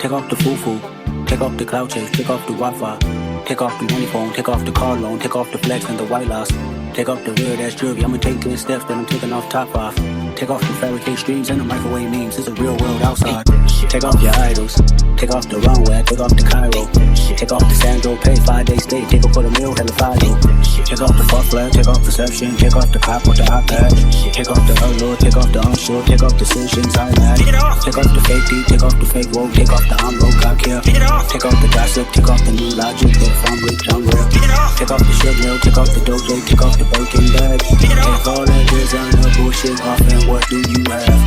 Take off the foo-foo. Take off the cloud chase. Take off the Wi-Fi. Take off the money phone. Take off the car loan. Take off the flex and the white loss. Take off the weird ass jewelry. I'ma take 10 steps, then I'm taking off top off. Take off the fabricate streams and the microwave memes. It's a real world outside. Take off your idols. Take off the runway. Take off the Cairo. Take off the Sandro Pay 5-day stay. Take off for the meal. Hella Fido. Take off the fuck flag. Take off perception. Take off the cop with the iPad. Take off the allure. Take off the unsure. Take off decisions I mad. Take off the fake deep. Take off the fake woke. Take off the I'm broke. I care. Take off the gossip. Take off the new logic. If I'm rich, I'm real. Take off the shit mill. Take off the dojo. Take off the Birkin bag. Take all that designer bullshit off and what do you have?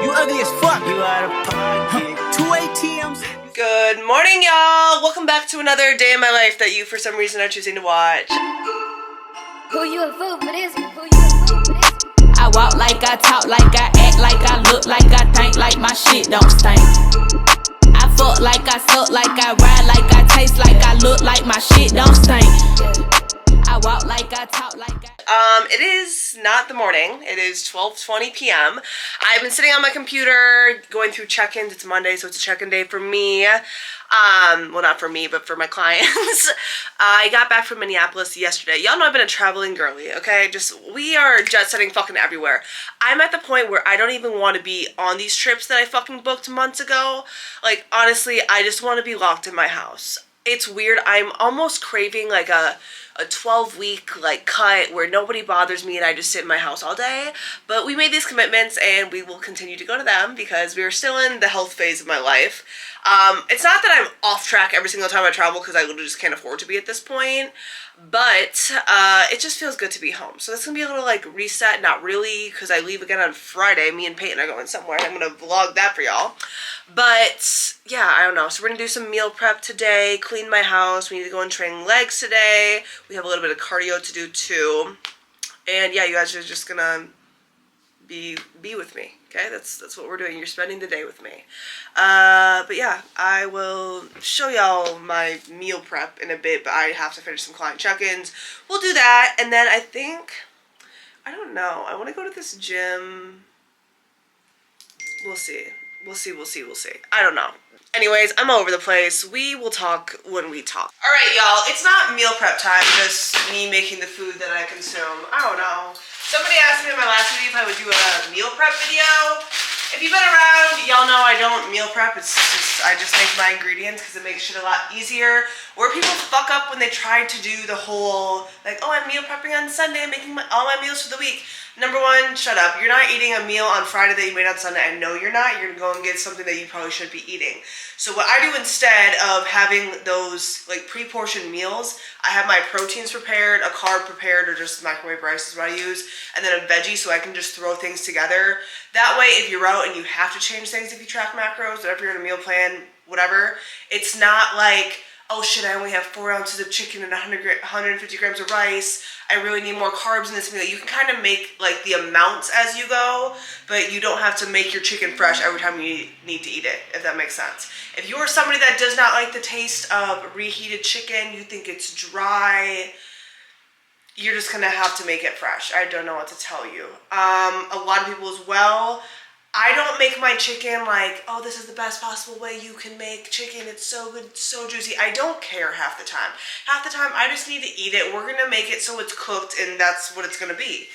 You ugly as fuck. You out of pocket. 2 ATMs. Good morning, y'all. Welcome back to another day in my life that you, for some reason, are choosing to watch. Who you a fool for this? Who you a fool for this? I walk like I talk like I act like I look like I think like my shit don't stink. I fuck like I suck like I ride like I taste like I look like my shit don't stink. I walk like I talk like I... It is not the morning. It is 12:20 p.m. I've been sitting on my computer going through check-ins. It's Monday, so it's a check-in day for me. Well, not for me, but for my clients. I got back from Minneapolis yesterday. Y'all know I've been a traveling girly, okay? We are jet-setting fucking everywhere. I'm at the point where I don't even want to be on these trips that I fucking booked months ago. Like, honestly, I just want to be locked in my house. It's weird. I'm almost craving like a 12-week like cut where nobody bothers me and I just sit in my house all day. But we made these commitments and we will continue to go to them because we are still in the health phase of my life. It's not that I'm off track every single time I travel because I literally just can't afford to be at this point. But it just feels good to be home. So that's going to be a little like reset. Not really, because I leave again on Friday. Me and Peyton are going somewhere. I'm going to vlog that for y'all. But yeah, I don't know. So we're going to do some meal prep today. Clean my house. We need to go and train legs today. We have a little bit of cardio to do too. And yeah, you guys are just going to be with me. Okay, that's what we're doing. You're spending the day with me. But yeah, I will show y'all my meal prep in a bit, but I have to finish some client check-ins. We'll do that, and then I don't know. I want to go to this gym. We'll see. We'll see. I don't know. Anyways, I'm all over the place. We will talk when we talk. All right, y'all. It's not meal prep time, just me making the food that I consume. I don't know. Somebody asked me in my last video if I would do a meal prep video. If you've been around, y'all know I don't meal prep. It's just, I just make my ingredients because it makes shit a lot easier. Where people fuck up when they try to do the whole, like, oh, I'm meal prepping on Sunday, I'm making all my meals for the week. Number one, shut up. You're not eating a meal on Friday that you made on Sunday. I know you're not. You're going to go and get something that you probably should be eating. So what I do instead of having those like pre-portioned meals, I have my proteins prepared, a carb prepared, or just microwave rice is what I use, and then a veggie so I can just throw things together. That way, if you're out and you have to change things if you track macros, whatever you're in a meal plan, whatever, it's not like, oh shit, I only have 4 ounces of chicken and 150 grams of rice. I really need more carbs in this meal. You can kind of make like the amounts as you go, but you don't have to make your chicken fresh every time you need to eat it, if that makes sense. If you're somebody that does not like the taste of reheated chicken, you think it's dry, you're just gonna have to make it fresh. I don't know what to tell you. A lot of people as well, I don't make my chicken like, oh, this is the best possible way you can make chicken. It's so good, it's so juicy. I don't care half the time. Half the time, I just need to eat it. We're gonna make it so it's cooked, and that's what it's gonna be.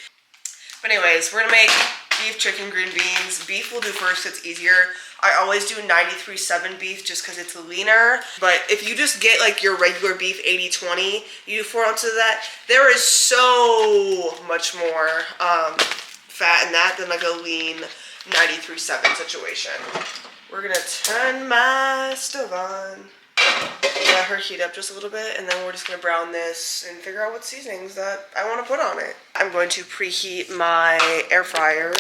But anyways, we're gonna make beef, chicken, green beans. Beef we'll do first, it's easier. I always do 93.7 beef just because it's leaner. But if you just get like your regular beef 80-20, you do 4 ounces of that, there is so much more fat in that than like a lean 93.7 situation. We're gonna turn my stove on, let her heat up just a little bit, and then we're just gonna brown this and figure out what seasonings that I want to put on it. I'm going to preheat my air fryer.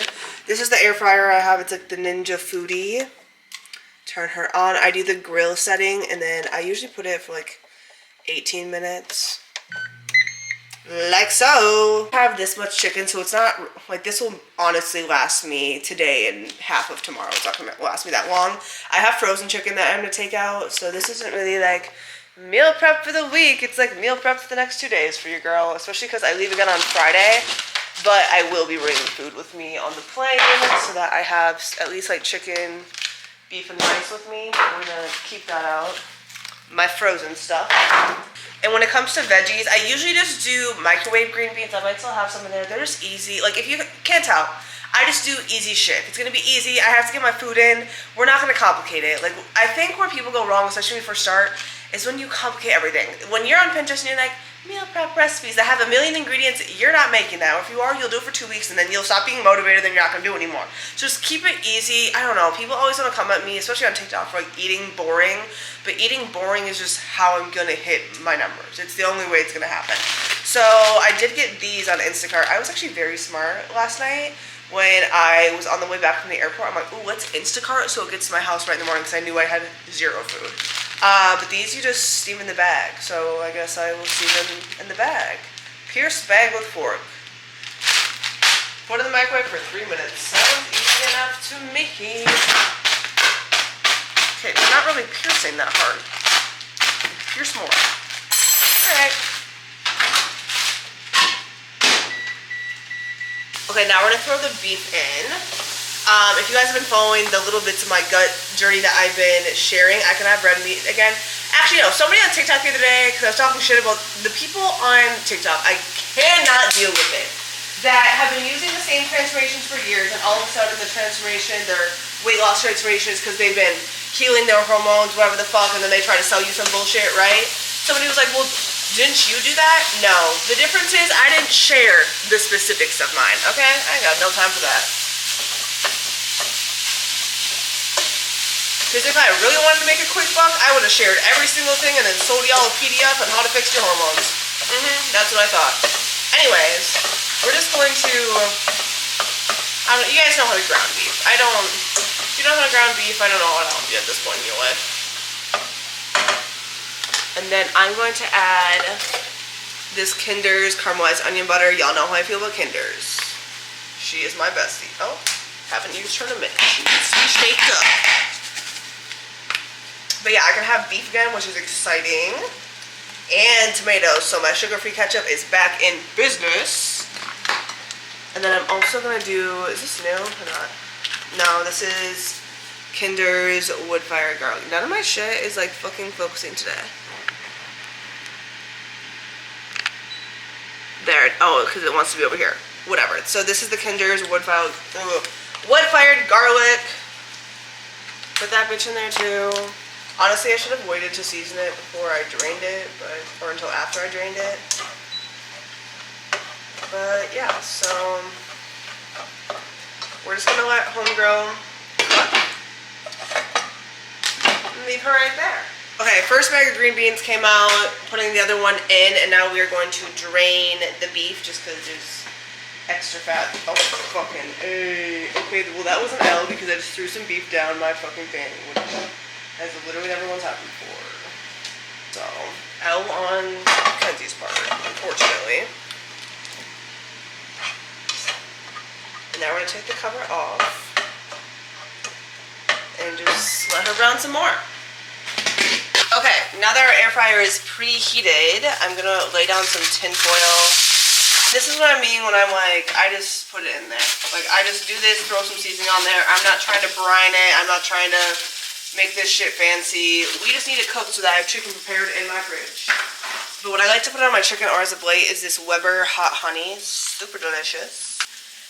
This is the air fryer I have. It's like the Ninja Foodie. Turn her on. I do the grill setting, and then I usually put it for like 18 minutes. Like so. I have this much chicken, so it's not like, this will honestly last me today and half of tomorrow. It's not gonna last me that long. I have frozen chicken that I'm gonna take out, so this isn't really like meal prep for the week. It's like meal prep for the next 2 days for your girl, especially because I leave again on Friday. But I will be bringing food with me on the plane so that I have at least like chicken beef and rice with me, but we're gonna keep that out. My frozen stuff. And when it comes to veggies, I usually just do microwave green beans. I might still have some in there. They're just easy. Like, if you can't tell, I just do easy shit. It's gonna be easy. I have to get my food in. We're not gonna complicate it. Like, I think where people go wrong, especially when you first start, is when you complicate everything. When you're on Pinterest and you're like, meal prep recipes that have a million ingredients, you're not making that. Or if you are, you'll do it for 2 weeks and then you'll stop being motivated, then you're not gonna do it anymore. So just keep it easy. I don't know, people always wanna come at me, especially on TikTok, for like eating boring, but eating boring is just how I'm gonna hit my numbers. It's the only way it's gonna happen. So I did get these on Instacart. I was actually very smart last night. When I was on the way back from the airport, I'm like, ooh, what's Instacart? So it gets to my house right in the morning because I knew I had zero food. But these you just steam in the bag. So I guess I will steam them in the bag. Pierce bag with fork. Put in the microwave for 3 minutes. Sounds easy enough to me. Okay, they're not really piercing that hard. Pierce more. Alright. Okay, now we're gonna throw the beef in. If you guys have been following the little bits of my gut journey that I've been sharing, I can have red meat again. Actually, no, somebody on TikTok the other day, because I was talking shit about the people on TikTok, I cannot deal with it, that have been using the same transformations for years, and all of a sudden the transformation, their weight loss transformation is because they've been healing their hormones, whatever the fuck, and then they try to sell you some bullshit, right? Somebody was like, well, didn't you do that? No. The difference is I didn't share the specifics of mine, okay? I ain't got no time for that. Because if I really wanted to make a quick buck, I would have shared every single thing and then sold y'all a PDF on how to fix your hormones. That's what I thought. Anyways, we're just going to, I don't know, you guys know how to ground beef. If you don't know how to ground beef, I don't know how to help you at this point in your life. And then I'm going to add this Kinder's caramelized onion butter. Y'all know how I feel about Kinder's. She is my bestie. Oh, haven't used her in a minute. She needs to be shaked up. But yeah, I can have beef again, which is exciting. And tomatoes, so my sugar-free ketchup is back in business. And then I'm also gonna do, is this new or not? No, this is Kinder's wood-fired garlic. None of my shit is like fucking focusing today. There, oh, because it wants to be over here. Whatever. So this is the Kinder's wood-fired garlic. Put that bitch in there too. Honestly, I should have waited to season it before I drained it, or until after I drained it. But yeah, so we're just gonna let homegrown cook and leave her right there. Okay, first bag of green beans came out, putting the other one in, and now we are going to drain the beef just because there's extra fat. Oh, fucking A. Okay, well that was an L because I just threw some beef down my fucking thing, which has literally never once happened before. So, L on Kenzie's part, unfortunately. And now we're gonna take the cover off and just let her brown some more. Okay, now that our air fryer is preheated, I'm gonna lay down some tin foil. This is what I mean when I'm like, I just put it in there. Like, I just do this, throw some seasoning on there. I'm not trying to brine it. I'm not trying to make this shit fancy. We just need it cooked so that I have chicken prepared in my fridge. But what I like to put on my chicken or as a blade is this Weber hot honey. Super delicious.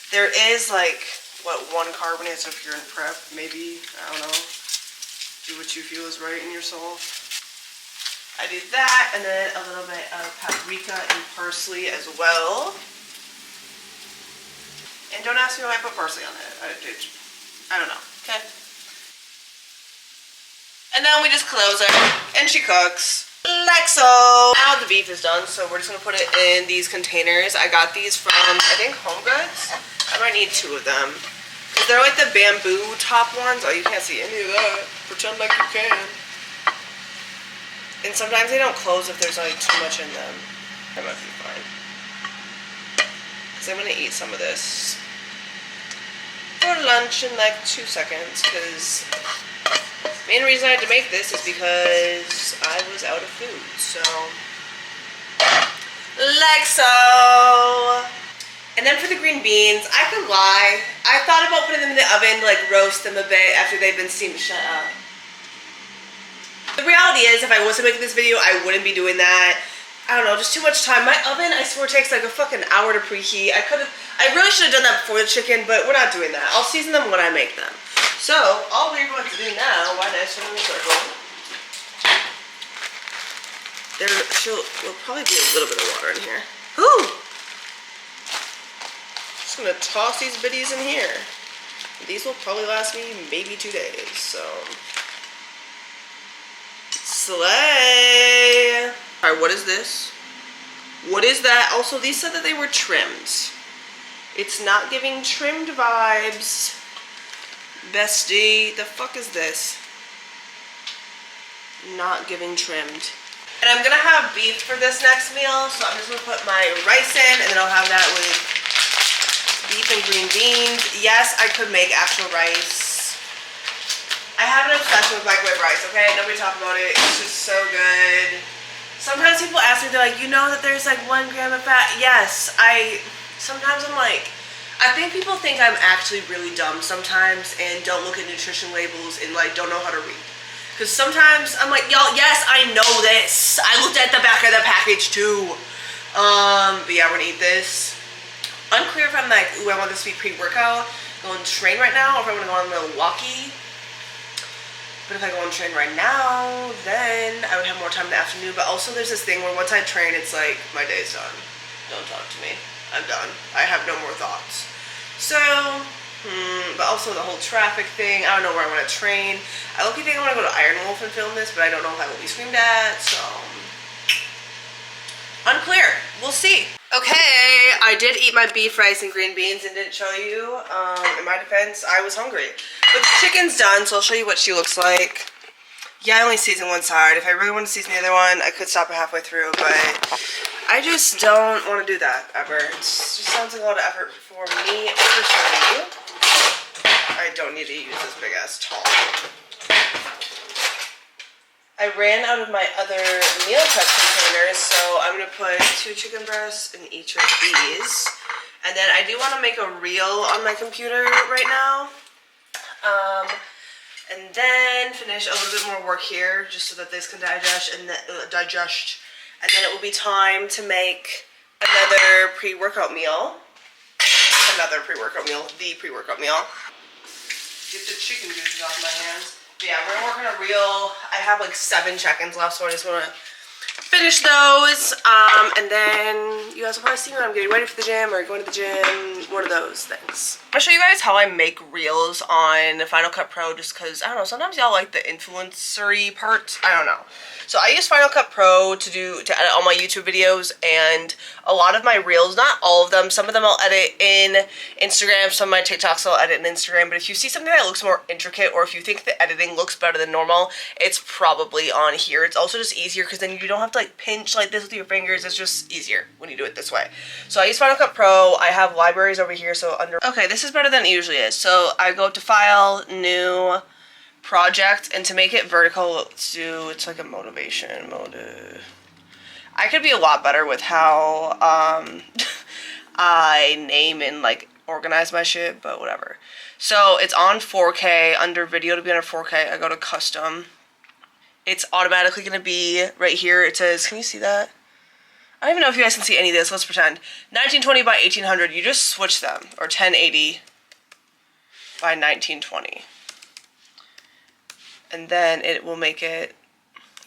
There is like, what, 1 carb in it, so if you're in prep, maybe, I don't know. Do what you feel is right in your soul. I do that, and then a little bit of paprika and parsley as well. And don't ask me why I put parsley on it. I don't know, okay? And then we just close her, and she cooks like so. Now the beef is done, so we're just gonna put it in these containers. I got these from, I think, Home Goods. I might need 2 of them. Because they're like the bamboo top ones. Oh, you can't see any of that. Pretend like you can. And sometimes they don't close if there's like too much in them. That might be fine. Because I'm gonna eat some of this for lunch in like 2 seconds, because main reason I had to make this is because I was out of food, so like so. And then for the green beans, I could lie. I thought about putting them in the oven to like roast them a bit after they've been steamed. Shut up. The reality is, if I wasn't making this video, I wouldn't be doing that. I don't know, just too much time. My oven, I swear, takes like a fucking hour to preheat. I really should have done that before the chicken, but we're not doing that. I'll season them when I make them. So, all we're going to do now, why nice from the circle. There'll probably be a little bit of water in here. Ooh! Just gonna toss these biddies in here. These will probably last me maybe 2 days, so. Slay! Alright, what is this? What is that? Also, these said that they were trimmed. It's not giving trimmed vibes. Bestie, the fuck is this? Not giving trimmed. And I'm gonna have beef for this next meal, so I'm just gonna put my rice in, and then I'll have that with beef and green beans. Yes, I could make actual rice. I have an obsession with microwave rice, okay? Nobody talk about it. It's just so good. Sometimes people ask me, they're like, you know that there's like 1 gram of fat? Yes, sometimes I'm like, I think people think I'm actually really dumb sometimes and don't look at nutrition labels and like don't know how to read. Because sometimes I'm like, y'all, yes, I know this. I looked at the back of the package too. But yeah, we're gonna eat this. Unclear if I'm like, ooh, I want this to be pre-workout, going to train right now, or if I want to go on Milwaukee. But if I go on train right now, then I would have more time in the afternoon. But also there's this thing where once I train, it's like, my day's done. Don't talk to me. I'm done. I have no more thoughts. So, but also the whole traffic thing. I don't know where I want to train. I low-key think I want to go to Iron Wolf and film this, but I don't know if I will be screamed at, so. Unclear. We'll see. Okay, I did eat my beef, rice, and green beans and didn't show you. In my defense, I was hungry. But the chicken's done, so I'll show you what she looks like. Yeah, I only seasoned one side. If I really want to season the other one, I could stop it halfway through, but I just don't want to do that ever. It just sounds like a lot of effort for me personally. I don't need to use this big ass towel. I ran out of my other meal prep containers, so I'm going to put 2 chicken breasts in each of these. And then I do want to make a reel on my computer right now. And then finish a little bit more work here, just so that this can digest. And then it will be time to make another pre-workout meal. The pre-workout meal. Get the chicken juices off my hands. But yeah, we're gonna work on a reel. I have like 7 check-ins left, so I just wanna finish those. And then you guys will probably see me when I'm getting ready for the gym or going to the gym. One of those things. I'm gonna show you guys how I make reels on Final Cut Pro, just because, I don't know, sometimes y'all like the influencer-y part. I don't know. So I use Final Cut Pro to edit all my YouTube videos, and a lot of my reels, not all of them, some of them I'll edit in Instagram, some of my TikToks I'll edit in Instagram, but if you see something that looks more intricate, or if you think the editing looks better than normal, it's probably on here. It's also just easier because then you don't have to like pinch like this with your fingers. It's just easier when you do it this way. So I use Final Cut Pro. I have libraries over here, so okay, this is better than it usually is. So I go to File, New, Project, and to make it vertical, it's like a motivation mode. I could be a lot better with how I name and like organize my shit, but whatever. So it's on 4K. Under video to be under 4K, I go to custom. It's automatically gonna be right here. It says, can you see that? I don't even know if you guys can see any of this. Let's pretend 1920 by 1800. You just switch them, or 1080 by 1920. And then it will make it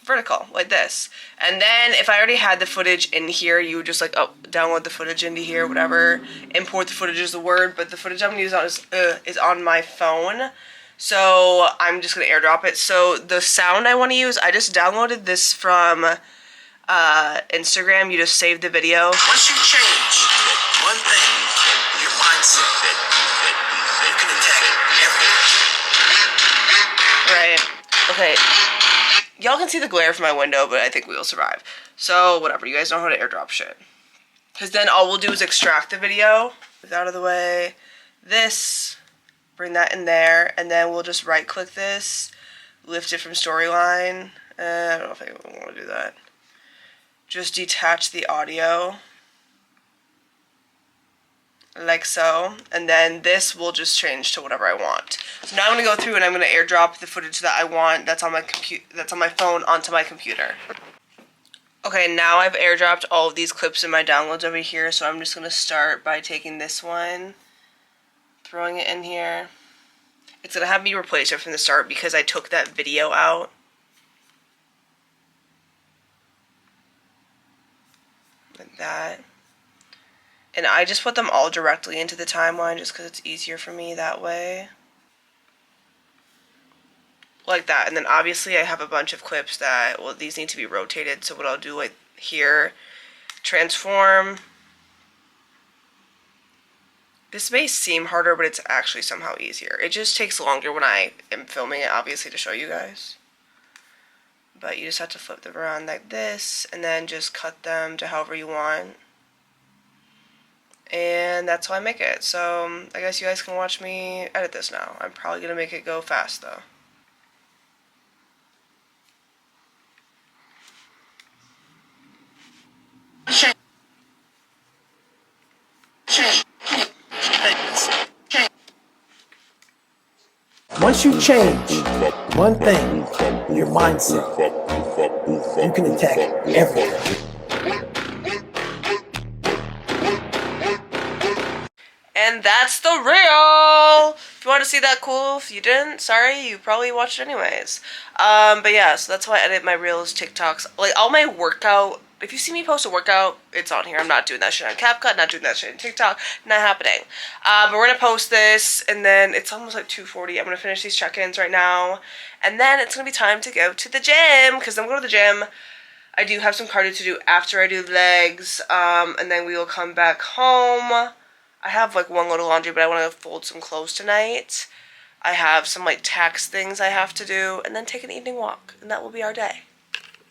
vertical, like this. And then if I already had the footage in here, you would just like, download the footage into here, whatever. Import the footage is the word, but the footage I'm gonna use is on my phone. So I'm just gonna airdrop it. So the sound I wanna use, I just downloaded this from Instagram. You just save the video. Once you change one thing, your mindset, you can attack everything. Right. Okay. Y'all can see the glare from my window, but I think we will survive. So, whatever. You guys know how to airdrop shit. Because then all we'll do is extract the video. Move out of the way. This. Bring that in there. And then we'll just right-click this. Lift it from storyline. I don't know if I even want to do that. Just detach the audio. like so, and then this will just change to whatever I want. So now I'm gonna go through and I'm gonna airdrop the footage that I want that's on my phone onto my computer. Okay, now I've airdropped all of these clips in my downloads over here, so I'm just gonna start by taking this one, throwing it in here. It's gonna have me replace it from the start because I took that video out. Like that. And I just put them all directly into the timeline just because it's easier for me that way. Like that. And then obviously I have a bunch of clips that, well, these need to be rotated. So what I'll do, like here, transform. This may seem harder, but it's actually somehow easier. It just takes longer when I am filming it, obviously, to show you guys. But you just have to flip them around like this and then just cut them to however you want. And that's how I make it. So I guess you guys can watch me edit this now. I'm probably going to make it go fast though. Once you change one thing, your mindset, you can attack everything. And that's the reel! If you want to see that, cool. If you didn't, sorry, you probably watched it anyways. But yeah, so that's how I edit my reels, TikToks. Like, all my workout, if you see me post a workout, it's on here. I'm not doing that shit on CapCut, not doing that shit on TikTok, not happening. But we're gonna post this, and then it's almost like 2:40. I'm gonna finish these check-ins right now. And then it's gonna be time to go to the gym, because I'm going to the gym. I do have some cardio to do after I do legs, and then we will come back home. I have like one load of laundry, but I want to fold some clothes tonight. I have some like tax things I have to do, and then take an evening walk, and that will be our day.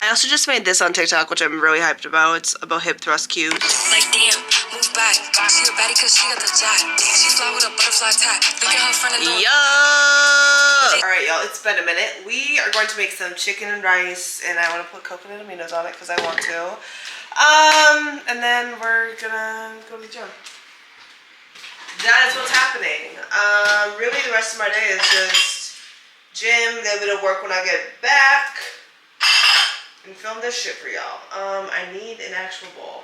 I also just made this on TikTok, which I'm really hyped about. It's about hip thrust cues. Like damn, move back. She a baddie cause she got the jack. She fly with a butterfly tie. Look at her friend and Yeah! Alright, y'all, it's been a minute. We are going to make some chicken and rice, and I want to put coconut aminos on it because I want to. And then we're gonna go to the gym. That is what's happening. Really the rest of my day is just gym, then a bit of work when I get back, and film this shit for y'all. I need an actual bowl.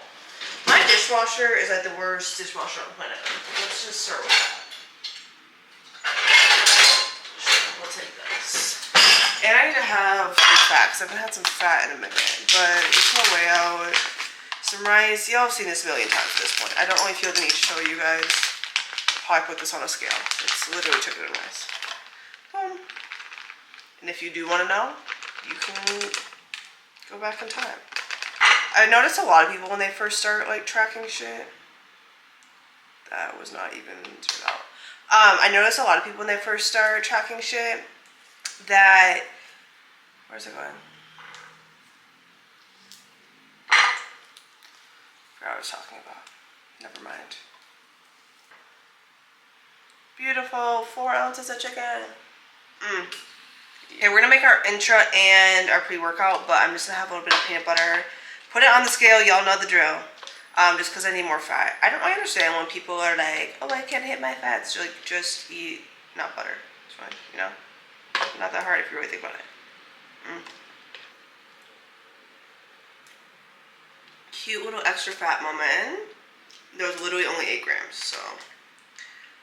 My dishwasher is like the worst dishwasher on planet Earth. Let's just start with that. We'll take this. And I need to have some fat, because I haven't had some fat in a minute, but it's no way out. Some rice. Y'all have seen this a million times at this point. I don't really feel the need to show you guys. Probably put this on a scale. It's literally chicken and rice. Boom. And if you do want to know, you can go back in time. I noticed a lot of people when they first start like tracking shit. That was not even turned out. I noticed a lot of people when they first start tracking shit that, where's it going? I forgot what I was talking about. Never mind. Beautiful, 4 ounces of chicken. Okay, we're gonna make our intra and our pre-workout, but I'm just gonna have a little bit of peanut butter. Put it on the scale, y'all know the drill. Just because I need more fat. I don't really understand when people are like, oh, I can't hit my fats. You're like, just eat not butter. It's fine, you know? Not that hard if you really think about it. Cute little extra fat moment. There was literally only 8 grams, so.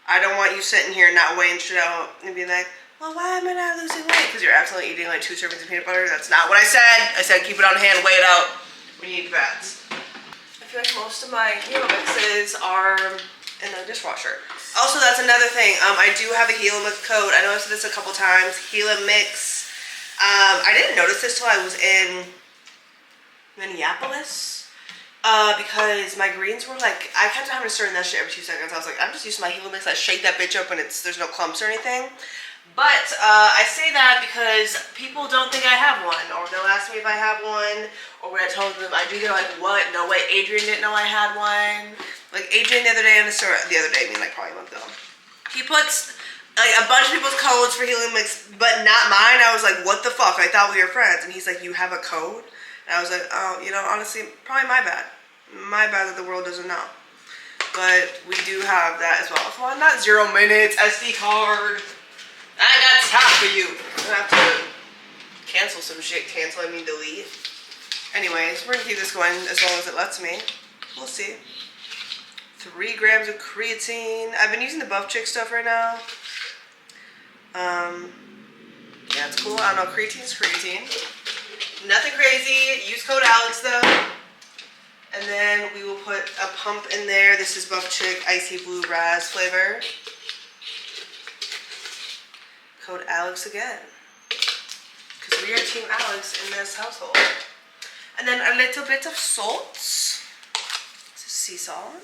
I don't want you sitting here not weighing shit out and being like, well, why am I not losing weight? Because you're absolutely eating like 2 servings of peanut butter. That's not what I said. I said keep it on hand, weigh it out when you eat fats. I feel like most of my Helimixes are in the dishwasher. Also, that's another thing. I do have a Helimix code. I know I've said this a couple times. Helimix. I didn't notice this till I was in Minneapolis. Because my greens were like, I kept having to stir in that shit every 2 seconds. I was like, I'm just using my Helimix. I shake that bitch up and there's no clumps or anything. But I say that because people don't think I have one, or they'll ask me if I have one, or when I told them I do, they're like, what? No way, Adrian didn't know I had one. Like Adrian the other day in the store, the other day, I mean like probably a month ago. He puts like a bunch of people's codes for Helimix, but not mine. I was like, what the fuck? I thought we were friends. And he's like, you have a code? And I was like, oh, you know, honestly, probably my bad. My bad that the world doesn't know. but we do have that as well. Come on, not 0 minutes, SD card. I ain't got time for you. I'm gonna have to cancel some shit. Cancel, I mean delete. Anyways, we're gonna keep this going as long as it lets me. We'll see. 3 grams of creatine. I've been using the Buff Chick stuff right now. Yeah, it's cool. I don't know, creatine's creatine. Nothing crazy. Use code Alex though. And then we will put a pump in there. This is Buff Chick Icy Blue Raz flavor. Code Alex again. Because we are Team Alex in this household. And then a little bit of salt. This is sea salt.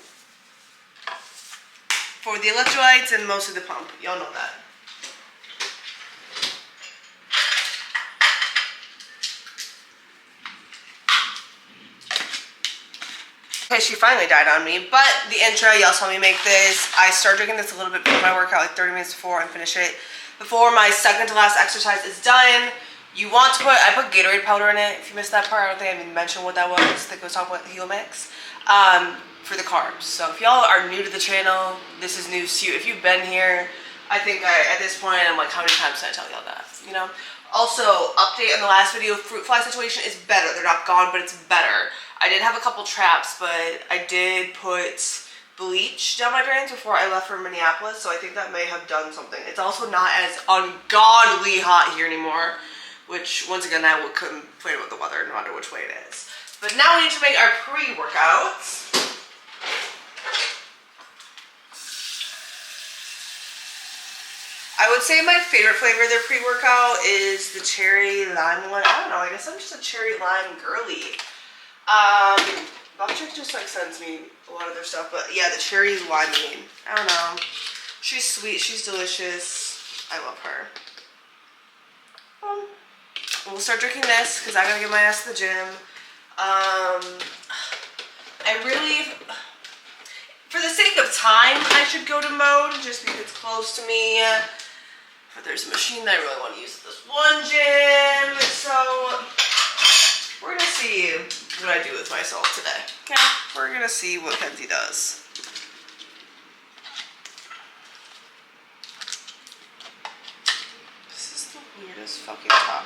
For the electrolytes and most of the pump. Y'all know that. Okay, she finally died on me, but the intro, y'all saw me make this. I start drinking this a little bit before my workout, like 30 minutes before, and finish it before my second to last exercise is done. You want to put, I put Gatorade powder in it. If you missed that part, I don't think I even mentioned what that was. I think I was talking about Helimix for the carbs. So if y'all are new to the channel, this is news to you. If you've been here, I think at this point, I'm like, how many times did I tell y'all that, you know? Also, update on the last video, fruit fly situation is better. They're not gone, but it's better. I did have a couple traps, but I did put bleach down my drains before I left for Minneapolis, so I think that may have done something. It's also not as ungodly hot here anymore, which, once again, I couldn't complain about the weather no matter which way it is. But now we need to make our pre-workouts. I would say my favorite flavor of their pre-workout is the cherry lime one. I don't know, I guess I'm just a cherry lime girly. Buff Chick just like sends me a lot of their stuff, but yeah, the cherry limeade. I don't know. She's sweet, she's delicious. I love her. We'll start drinking this because I gotta get my ass to the gym. I really, for the sake of time, I should go to Mode just because it's close to me. But there's a machine that I really want to use at this one gym, so we're gonna see what I do with myself today. Okay, we're gonna see what Kenzie does. This is the weirdest fucking top.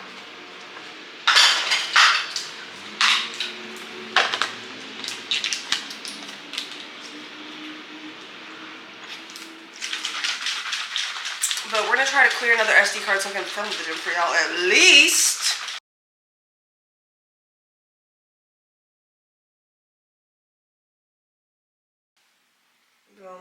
But we're gonna try to clear another SD card so I can film the gym for y'all at least. Go.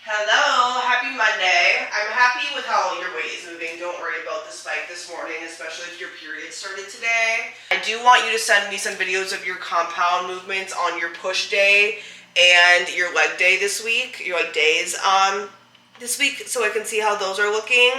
Hello, happy Monday. I'm happy with how your weight is moving. Don't worry about the spike this morning, especially if your period started today. I do want you to send me some videos of your compound movements on your push day and your leg day this week, your leg days this week, so I can see how those are looking.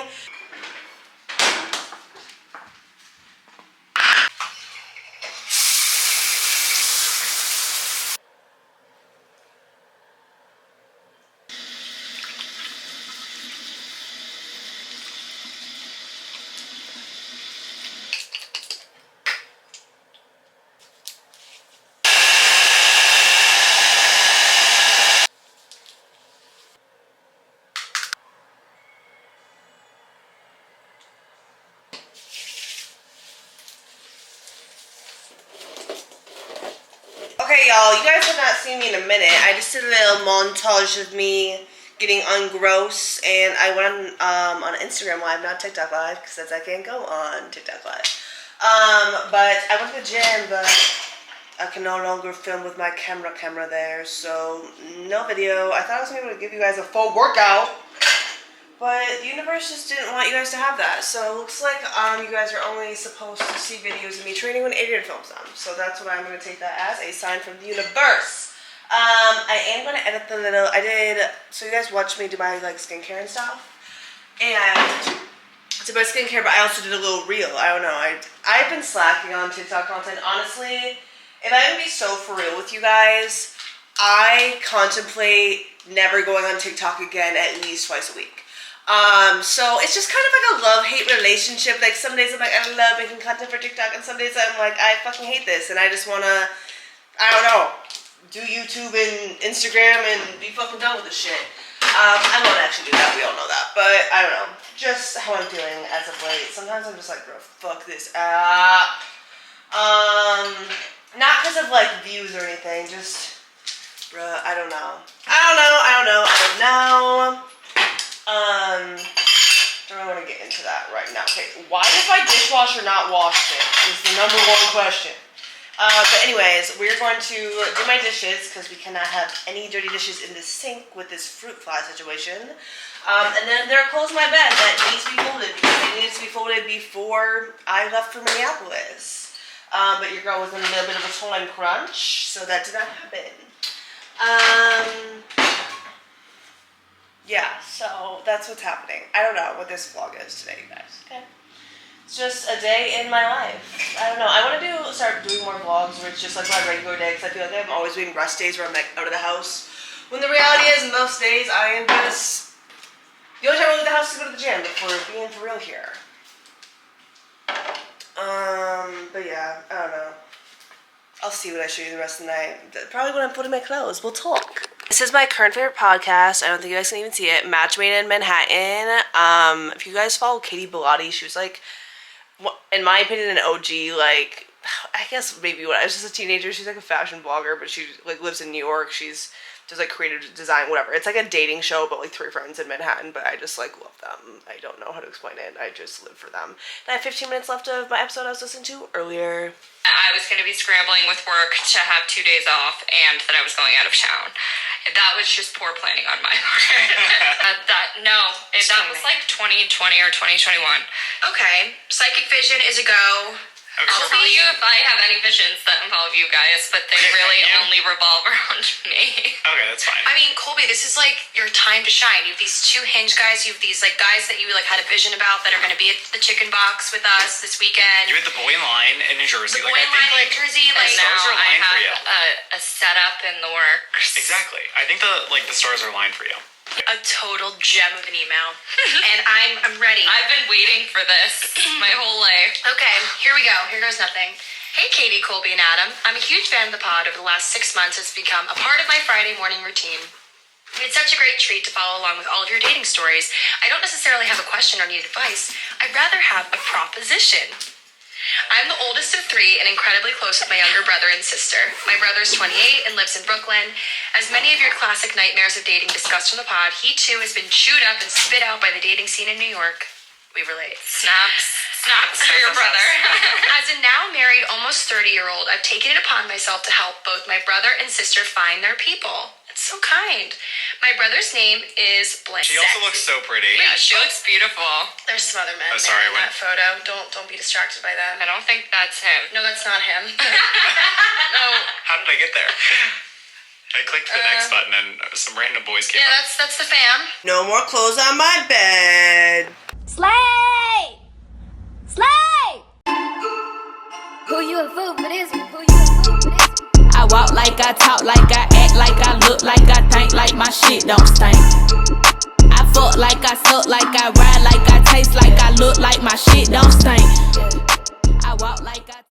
Okay, y'all, you guys have not seen me in a minute. I just did a little montage of me getting ungross, and I went on Instagram Live, not TikTok Live, because I can't go on TikTok Live. But I went to the gym, but I can no longer film with my camera there, so no video. I thought I was going to be able to give you guys a full workout, but the universe just didn't want you guys to have that. So it looks like you guys are only supposed to see videos of me training when Adrian films them. So that's what I'm going to take that as, a sign from the universe. I am going to edit the little, so you guys watched me do my like skincare and stuff. And so my skincare, but I also did a little reel. I don't know, I've been slacking on TikTok content. Honestly, if I'm going to be so for real with you guys, I contemplate never going on TikTok again at least twice a week. So it's just kind of like a love-hate relationship. Like some days I'm like, I love making content for TikTok, and some days I'm like, I fucking hate this, and I just wanna, I don't know, do YouTube and Instagram and be fucking done with this shit. I won't actually do that, we all know that, but I don't know, just how I'm feeling as of late. Sometimes I'm just like, bro, fuck this app. Not because of like views or anything, just, bruh, I don't know. Don't really want to get into that right now. Okay, why does my dishwasher not wash it? Is the number one question. But anyways, we're going to do my dishes because we cannot have any dirty dishes in the sink with this fruit fly situation. And then there are clothes in my bed that need to be folded because they needed to be folded before I left for Minneapolis. But your girl was in a little bit of a time crunch, so that did not happen. Yeah, so that's what's happening. I don't know what this vlog is today, you guys, okay? It's just a day in my life. I don't know. I want to start doing more vlogs where it's just like my regular day, because I feel like I'm always doing rest days where I'm like out of the house. When the reality is, in most days, I am just... The only time I leave the house is to go to the gym, if we're being for real here. But yeah, I don't know. I'll see what I show you the rest of the night. Probably when I'm putting my clothes. We'll talk. This is my current favorite podcast. I don't think you guys can even see it. Match Made in Manhattan. If you guys follow Katie Bellotti, she was like, in my opinion, an OG. Like, I guess maybe when I was just a teenager, she's like a fashion blogger, but she like lives in New York. She's does like creative design, whatever. It's like a dating show, but like 3 friends in Manhattan. But I just like love them. I don't know how to explain it. I just live for them. And I have 15 minutes left of my episode I was listening to earlier. I was going to be scrambling with work to have 2 days off, and that I was going out of town. That was just poor planning on my part. That was like 2020 or 2021. Okay, Psychic Vision is a go. Okay. I'll tell you if I have any visions that involve you guys, but they really only revolve around me. Okay, that's fine. I mean, Colby, this is like your time to shine. You have these 2 Hinge guys. You have these like guys that you like had a vision about that are going to be at the Chicken Box with us this weekend. You had the boy in line in New Jersey. The boy in line in Jersey. Like stars now are I aligned for you. have a setup in the works. Exactly. I think the stars are aligned for you. A total gem of an email. And I'm ready. I've been waiting for this my whole life. Okay, here we go. Here goes nothing. Hey, Katie, Colby, and Adam. I'm a huge fan of the pod. Over the last 6 months, it's become a part of my Friday morning routine. It's such a great treat to follow along with all of your dating stories. I don't necessarily have a question or need advice. I'd rather have a proposition. I'm the oldest of 3 and incredibly close with my younger brother and sister. My brother's 28 and lives in Brooklyn. As many of your classic nightmares of dating discussed on the pod, he too has been chewed up and spit out by the dating scene in New York. We relate. Snaps for your brother. As a now married, almost 30-year-old, I've taken it upon myself to help both my brother and sister find their people. It's so kind. My brother's name is Blank. She also looks so pretty. Yeah, she looks beautiful. There's some other men in that photo. Don't be distracted by that. I don't think that's him. No, that's not him. No. How did I get there? I clicked the next button and some random boys came up. Yeah, that's the fam. No more clothes on my bed. Slay! Slay! Who you a fool for this? Who you a fool for this? I walk like I talk like I act like I look like I think like my shit don't stink. I fuck like I suck like I ride like I taste like I look like my shit don't stink. I walk like I